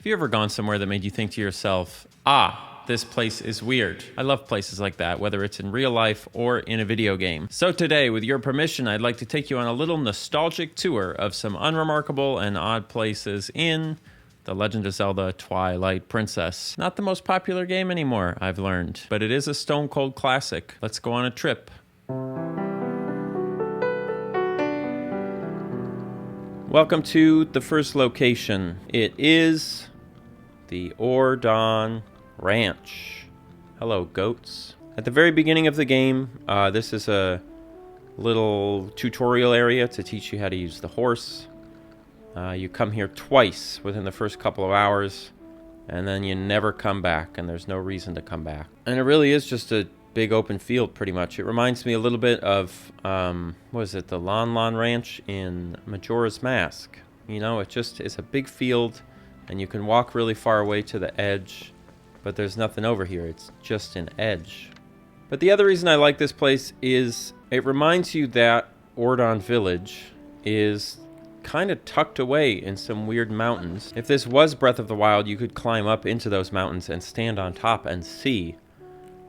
Have you ever gone somewhere that made you think to yourself, ah, this place is weird? I love places like that, whether it's in real life or in a video game. So today, with your permission, I'd like to take you on a little nostalgic tour of some unremarkable and odd places in The Legend of Zelda: Twilight Princess. Not the most popular game anymore, I've learned, but it is a stone cold classic. Let's go on a trip. Welcome to the first location. It is the Ordon Ranch. Hello, goats. At the very beginning of the game, this is a little tutorial area to teach you how to use the horse. You come here twice within the first couple of hours, and then you never come back, and there's no reason to come back. And it really is just a big open field, pretty much. It reminds me a little bit of, what is it, the Lon Ranch in Majora's Mask. You know, it just is a big field, and you can walk really far away to the edge, but there's nothing over here. It's just an edge. But the other reason I like this place is it reminds you that Ordon Village is kind of tucked away in some weird mountains. If this was Breath of the Wild, you could climb up into those mountains and stand on top and see.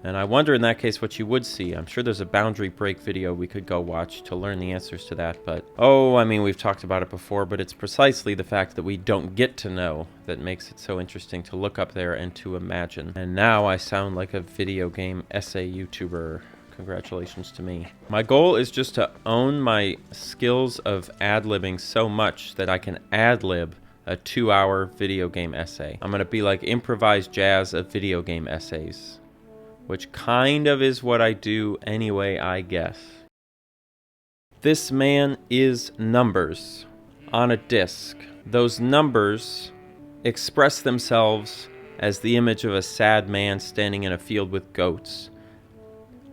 And I wonder in that case what you would see. I'm sure there's a boundary break video we could go watch to learn the answers to that, but I mean, we've talked about it before, but it's precisely the fact that we don't get to know that makes it so interesting to look up there and to imagine. And now I sound like a video game essay YouTuber. Congratulations to me. My goal is just to own my skills of ad-libbing so much that I can ad-lib a 2-hour video game essay. I'm gonna be like improvised jazz of video game essays, which kind of is what I do anyway, I guess. This man is numbers on a disc. Those numbers express themselves as the image of a sad man standing in a field with goats.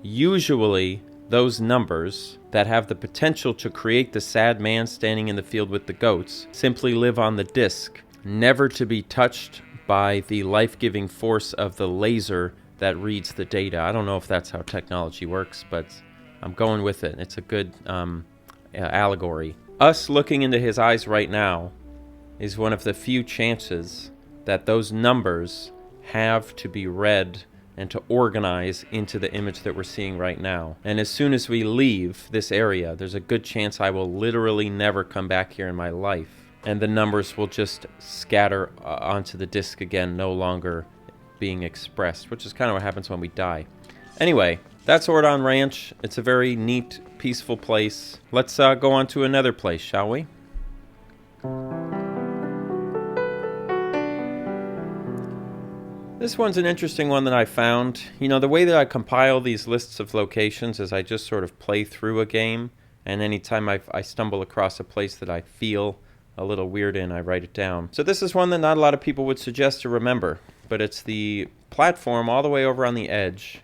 Usually, those numbers that have the potential to create the sad man standing in the field with the goats simply live on the disc, never to be touched by the life-giving force of the laser that reads the data. I don't know if that's how technology works, but I'm going with it. It's a good allegory. Us looking into his eyes right now is one of the few chances that those numbers have to be read and to organize into the image that we're seeing right now. And as soon as we leave this area, there's a good chance I will literally never come back here in my life. And the numbers will just scatter onto the disc again, no longer being expressed, which is kind of what happens when we die. Anyway, that's Ordon Ranch. It's a very neat, peaceful place. Let's go on to another place, shall we? This one's an interesting one that I found. You know, the way that I compile these lists of locations is I just sort of play through a game, and anytime I stumble across a place that I feel a little weird in, I write it down. So this is one that not a lot of people would suggest to remember, but it's the platform all the way over on the edge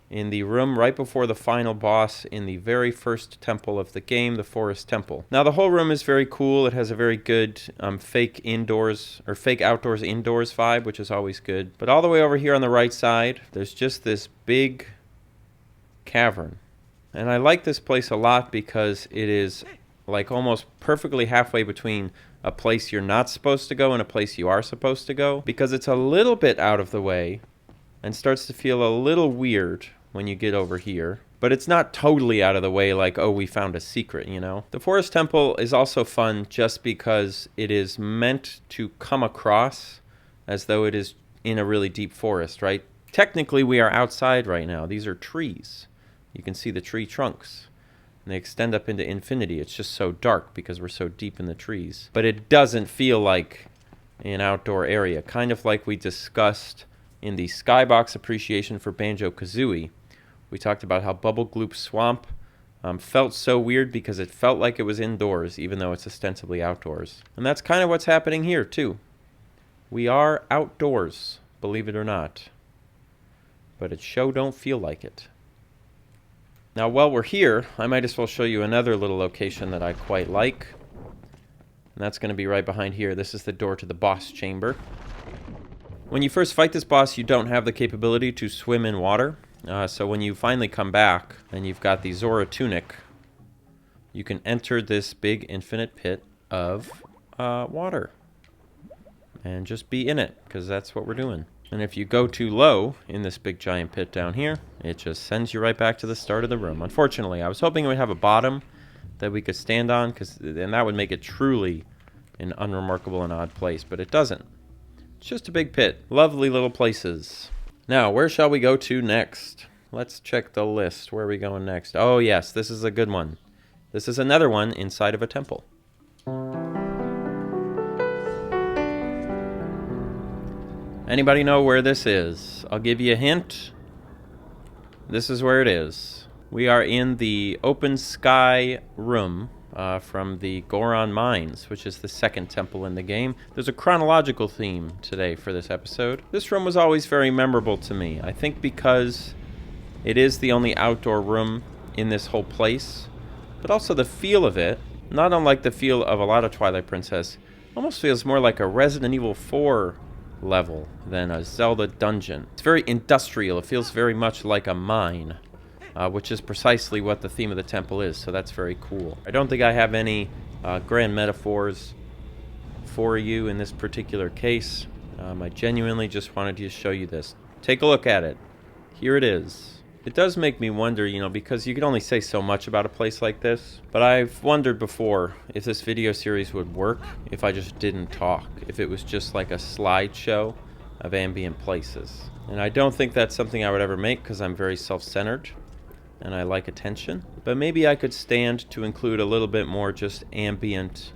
in the room right before the final boss in the very first temple of the game, the Forest Temple. Now the whole room is very cool. It has a very good fake outdoors indoors vibe, which is always good. But all the way over here on the right side, there's just this big cavern. And I like this place a lot because it is like almost perfectly halfway between a place you're not supposed to go and a place you are supposed to go, because it's a little bit out of the way and starts to feel a little weird when you get over here. But it's not totally out of the way like, oh, we found a secret, you know? The Forest Temple is also fun just because it is meant to come across as though it is in a really deep forest, right? Technically, we are outside right now. These are trees. You can see the tree trunks. And they extend up into infinity. It's just so dark because we're so deep in the trees. But it doesn't feel like an outdoor area, kind of like we discussed in the Skybox appreciation for Banjo-Kazooie. We talked about how Bubble Gloop Swamp felt so weird because it felt like it was indoors, even though it's ostensibly outdoors. And that's kind of what's happening here, too. We are outdoors, believe it or not. But it sure don't feel like it. Now, while we're here, I might as well show you another little location that I quite like. And that's going to be right behind here. This is the door to the boss chamber. When you first fight this boss, you don't have the capability to swim in water. So when you finally come back and you've got the Zora Tunic, you can enter this big infinite pit of water. and just be in it, because that's what we're doing. And if you go too low in this big giant pit down here, it just sends you right back to the start of the room. Unfortunately, I was hoping it would have a bottom that we could stand on, and that would make it truly an unremarkable and odd place, but it doesn't. It's just a big pit. Lovely little places. Now, where shall we go to next? Let's check the list. Where are we going next? Oh, yes, this is a good one. This is another one inside of a temple. Anybody know where this is? I'll give you a hint. This is where it is. We are in the open sky room from the Goron Mines, which is the second temple in the game. There's a chronological theme today for this episode. This room was always very memorable to me. I think because it is the only outdoor room in this whole place, but also the feel of it, not unlike the feel of a lot of Twilight Princess, almost feels more like a Resident Evil 4 level than a Zelda dungeon. It's very industrial. It feels very much like a mine, which is precisely what the theme of the temple is, so that's very cool. I don't think I have any grand metaphors for you in this particular case. I genuinely just wanted to show you this. Take a look at it. Here it is. It does make me wonder, you know, because you can only say so much about a place like this, but I've wondered before if this video series would work if I just didn't talk, if it was just like a slideshow of ambient places. And I don't think that's something I would ever make because I'm very self-centered and I like attention, but maybe I could stand to include a little bit more just ambient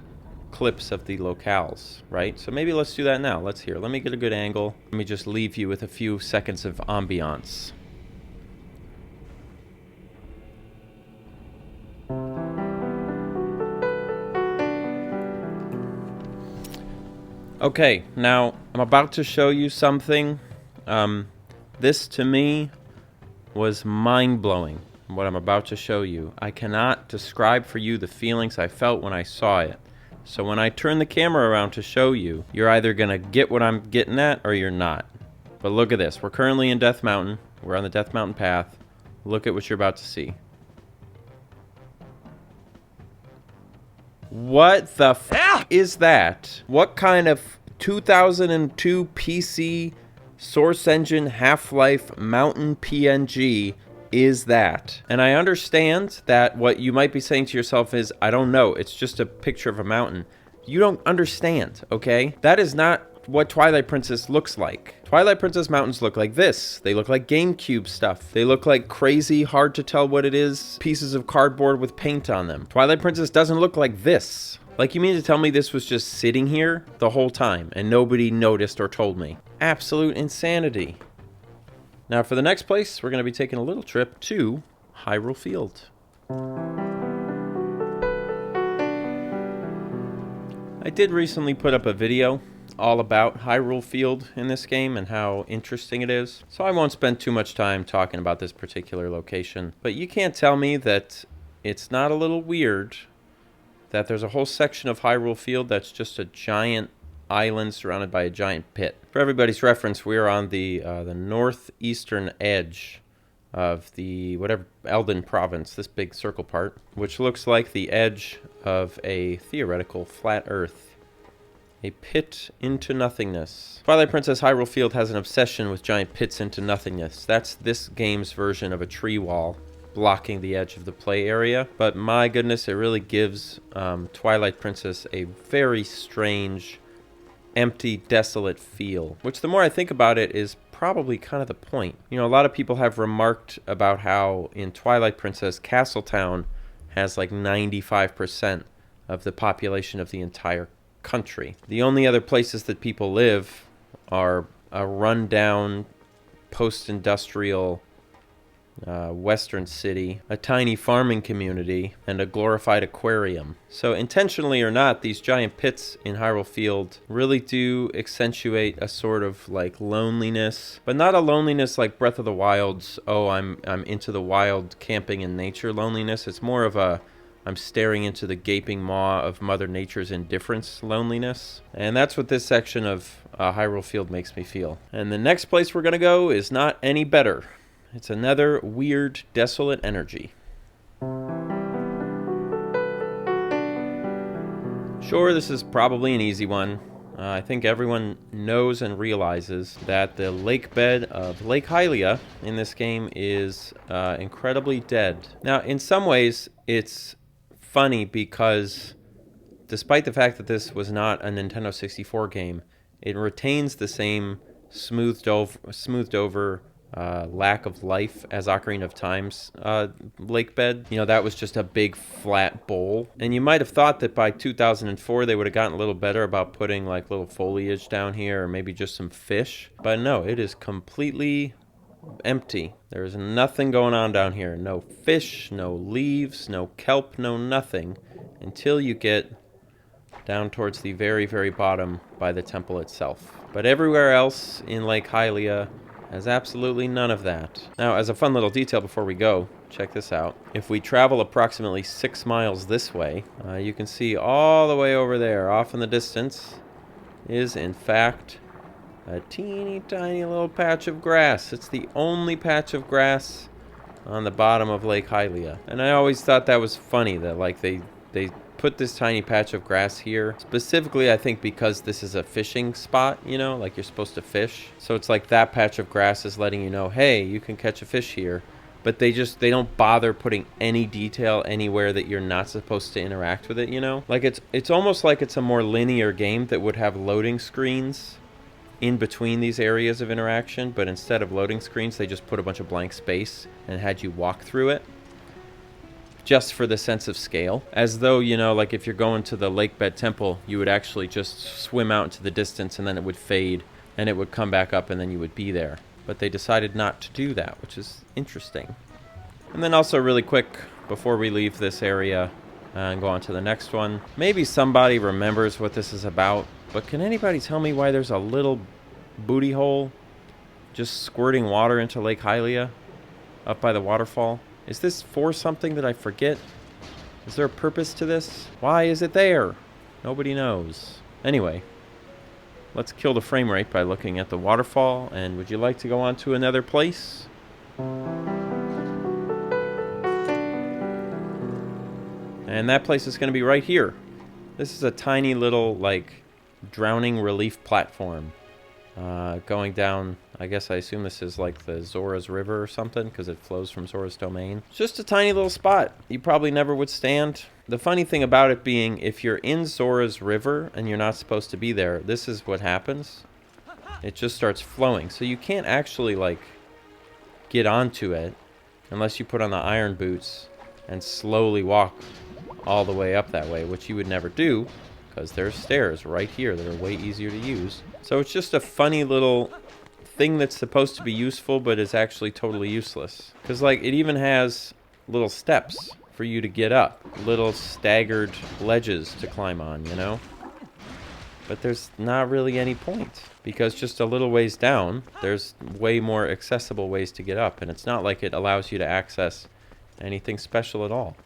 clips of the locales, right? So maybe let's do that now. Let's hear. Let me get a good angle. Let me just leave you with a few seconds of ambiance. Okay, now I'm about to show you something. This to me was mind-blowing, what I'm about to show you. I cannot describe for you the feelings I felt when I saw it. So when I turn the camera around to show you, you're either gonna get what I'm getting at or you're not. But look at this. We're currently in Death Mountain. We're on the Death Mountain path. Look at what you're about to see. What the f is that? What kind of 2002 PC Source Engine Half-Life Mountain PNG is that? And I understand that what you might be saying to yourself is, I don't know, it's just a picture of a mountain. You don't understand, okay? That is not what Twilight Princess looks like. Twilight Princess mountains look like this. They look like GameCube stuff. They look like crazy, hard to tell what it is, pieces of cardboard with paint on them. Twilight Princess doesn't look like this. Like, you mean to tell me this was just sitting here the whole time and nobody noticed or told me? Absolute insanity. Now for the next place, we're going to be taking a little trip to Hyrule Field. I did recently put up a video all about Hyrule Field in this game and how interesting it is. So I won't spend too much time talking about this particular location. But you can't tell me that it's not a little weird that there's a whole section of Hyrule Field that's just a giant island surrounded by a giant pit. For everybody's reference, we're on the northeastern edge of the whatever Eldin province, this big circle part, which looks like the edge of a theoretical flat Earth. A pit into nothingness. Twilight Princess Hyrule Field has an obsession with giant pits into nothingness. That's this game's version of a tree wall blocking the edge of the play area. But my goodness, it really gives Twilight Princess a very strange, empty, desolate feel. Which the more I think about it is probably kind of the point. You know, a lot of people have remarked about how in Twilight Princess, Castletown has like 95% of the population of the entire country. The only other places that people live are a rundown post-industrial western city, a tiny farming community, and a glorified aquarium. So intentionally or not, these giant pits in Hyrule Field really do accentuate a sort of like loneliness, but not a loneliness like Breath of the Wild's, oh, I'm into the wild camping in nature loneliness. It's more of a I'm staring into the gaping maw of Mother Nature's indifference loneliness. And that's what this section of Hyrule Field makes me feel. And the next place we're going to go is not any better. It's another weird, desolate energy. Sure, this is probably an easy one. I think everyone knows and realizes that the lake bed of Lake Hylia in this game is incredibly dead. Now, in some ways, it's funny because despite the fact that this was not a Nintendo 64 game, it retains the same smoothed over lack of life as Ocarina of Time's lake bed. You know, that was just a big flat bowl. And you might have thought that by 2004 they would have gotten a little better about putting like little foliage down here or maybe just some fish. But no, it is completely empty. There's nothing going on down here. No fish, no leaves, no kelp, no nothing until you get down towards the very, very bottom by the temple itself. But everywhere else in Lake Hylia has absolutely none of that. Now, as a fun little detail before we go, check this out. If we travel approximately 6 miles this way, you can see all the way over there, off in the distance, is in fact a teeny tiny little patch of grass. It's the only patch of grass on the bottom of Lake Hylia. And I always thought that was funny that like they put this tiny patch of grass here specifically, I think, because this is a fishing spot, you know, like you're supposed to fish. So it's like that patch of grass is letting you know, hey, you can catch a fish here. But they don't bother putting any detail anywhere that you're not supposed to interact with it, you know? Like it's almost like it's a more linear game that would have loading screens in between these areas of interaction, but instead of loading screens, they just put a bunch of blank space and had you walk through it. Just for the sense of scale. As though, you know, like if you're going to the lake bed temple, you would actually just swim out into the distance and then it would fade and it would come back up and then you would be there. But they decided not to do that, which is interesting. And then also really quick, before we leave this area and go on to the next one, maybe somebody remembers what this is about, but can anybody tell me why there's a little booty hole just squirting water into Lake Hylia up by the waterfall? Is this for something that I forget? Is there a purpose to this? Why is it there? Nobody knows. Anyway, let's kill the frame rate by looking at the waterfall. And would you like to go on to another place? And that place is going to be right here. This is a tiny little, like, drowning relief platform. Going down, I guess I assume this is like the Zora's River or something, because it flows from Zora's domain. It's just a tiny little spot you probably never would stand. The funny thing about it being, if you're in Zora's River and you're not supposed to be there, this is what happens. It just starts flowing. So you can't actually, like, get onto it unless you put on the iron boots and slowly walk all the way up that way, which you would never do, because there's stairs right here that are way easier to use. So it's just a funny little thing that's supposed to be useful, but is actually totally useless. Because, like, it even has little steps for you to get up. Little staggered ledges to climb on, you know? But there's not really any point. Because just a little ways down, there's way more accessible ways to get up. And it's not like it allows you to access anything special at all.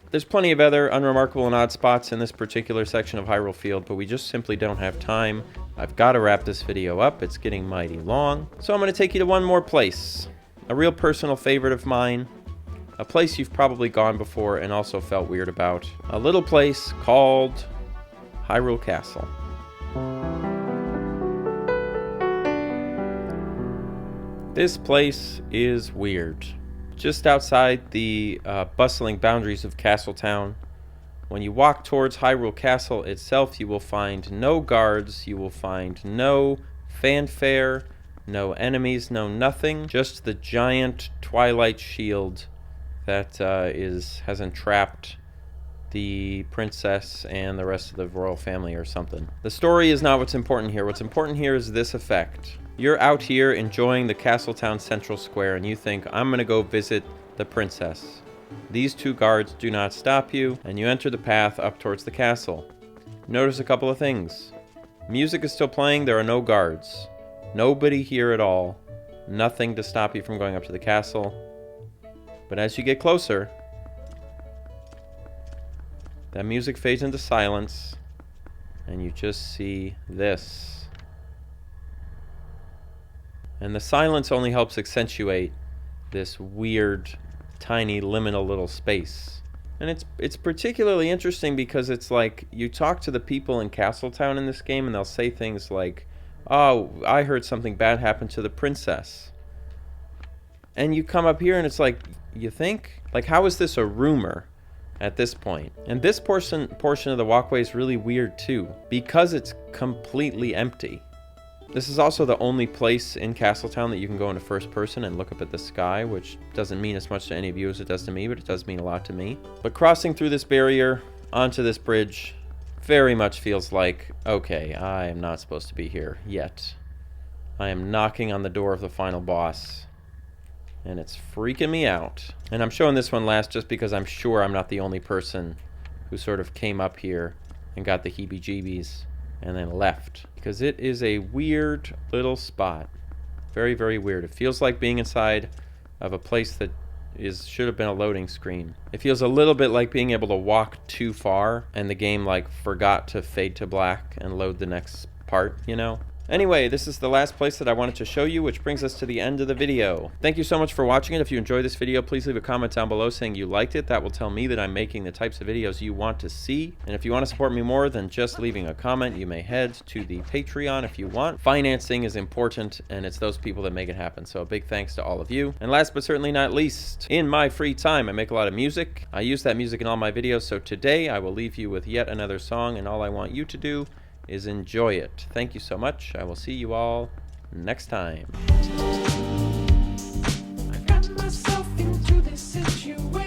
There's plenty of other unremarkable and odd spots in this particular section of Hyrule Field, but we just simply don't have time. I've got to wrap this video up. It's getting mighty long. So I'm going to take you to one more place. A real personal favorite of mine. A place you've probably gone before and also felt weird about. A little place called Hyrule Castle. This place is weird. Just outside the bustling boundaries of Castletown. When you walk towards Hyrule Castle itself, you will find no guards, you will find no fanfare, no enemies, no nothing. Just the giant Twilight shield that has entrapped the princess and the rest of the royal family or something. The story is not what's important here. What's important here is this effect. You're out here enjoying the Castletown Central Square and you think, I'm going to go visit the princess. These two guards do not stop you, and you enter the path up towards the castle. Notice a couple of things. Music is still playing, there are no guards. Nobody here at all. Nothing to stop you from going up to the castle. But as you get closer, that music fades into silence, and you just see this. And the silence only helps accentuate this weird, tiny, liminal little space. And it's particularly interesting because it's like you talk to the people in Castletown in this game and they'll say things like, "Oh, I heard something bad happen to the princess." And you come up here and it's like, you think? Like, how is this a rumor at this point? And this portion of the walkway is really weird too, because it's completely empty. This is also the only place in Castletown that you can go into first person and look up at the sky, which doesn't mean as much to any of you as it does to me, but it does mean a lot to me. But crossing through this barrier onto this bridge very much feels like, okay, I am not supposed to be here yet. I am knocking on the door of the final boss, and it's freaking me out. And I'm showing this one last just because I'm sure I'm not the only person who sort of came up here and got the heebie-jeebies and then left, because it is a weird little spot. Very, very weird. It feels like being inside of a place that should have been a loading screen. It feels a little bit like being able to walk too far and the game like forgot to fade to black and load the next part, you know? Anyway, this is the last place that I wanted to show you, which brings us to the end of the video. Thank you so much for watching it. If you enjoyed this video, please leave a comment down below saying you liked it. That will tell me that I'm making the types of videos you want to see. And if you want to support me more than just leaving a comment, you may head to the Patreon if you want. Financing is important, and it's those people that make it happen. So a big thanks to all of you. And last but certainly not least, in my free time, I make a lot of music. I use that music in all my videos. So today I will leave you with yet another song, and all I want you to do is enjoy it. Thank you so much. I will see you all next time. I got myself into this situation.